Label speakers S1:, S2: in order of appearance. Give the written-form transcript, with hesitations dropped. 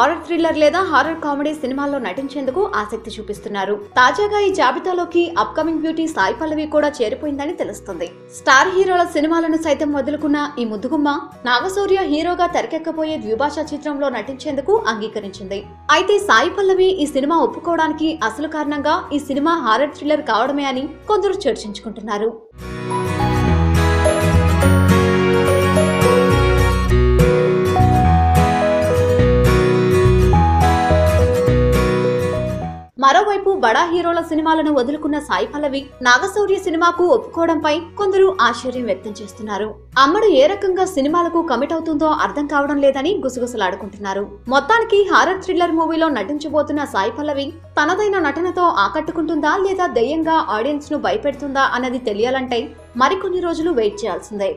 S1: Horror thriller లేదా horror comedy సినిమాల్లో నటించేందుకు ఆసక్తి చూపిస్తున్నారు. తాజాగా ఈ జాబితాలోకి అప్కమింగ్ బ్యూటీ సాయి పల్లవి కూడా చేరిపోయిందని తెలుస్తుంది. స్టార్ హీరోల సినిమాలను సైతం వదులుకున్న ఈ ముద్దుగుమ్మ నాగశౌర్య హీరోగా తెరకెక్కబోయే ద్విభాషా చిత్రంలో నటించేందుకు అంగీకరించింది. అయితే సాయి పల్లవి ఈ సినిమా ఒప్పుకోవడానికి అసలు కారణంగా ఈ సినిమా హారర్ థ్రిల్లర్ కావడమే అని కొందరు చర్చించుకుంటున్నారు. మరోవైపు బడా హీరోల సినిమాలను వదులుకున్న సాయి పల్లవి నాగశౌర్య సినిమాకు ఒప్పుకోవడంపై కొందరు ఆశ్చర్యం వ్యక్తం చేస్తున్నారు. అమ్మడు ఏ రకంగా సినిమాలకు కమిట్ అవుతుందో అర్థం కావడం లేదని గుసగుసలాడుకుంటున్నారు. మొత్తానికి హారర్ థ్రిల్లర్ మూవీలో నటించబోతున్న సాయి పల్లవి తనదైన నటనతో ఆకట్టుకుంటుందా లేదా దెయ్యంగా ఆడియన్స్ ను భయపెడుతుందా అన్నది తెలియాలంటే మరికొన్ని రోజులు వెయిట్ చేయాల్సిందే.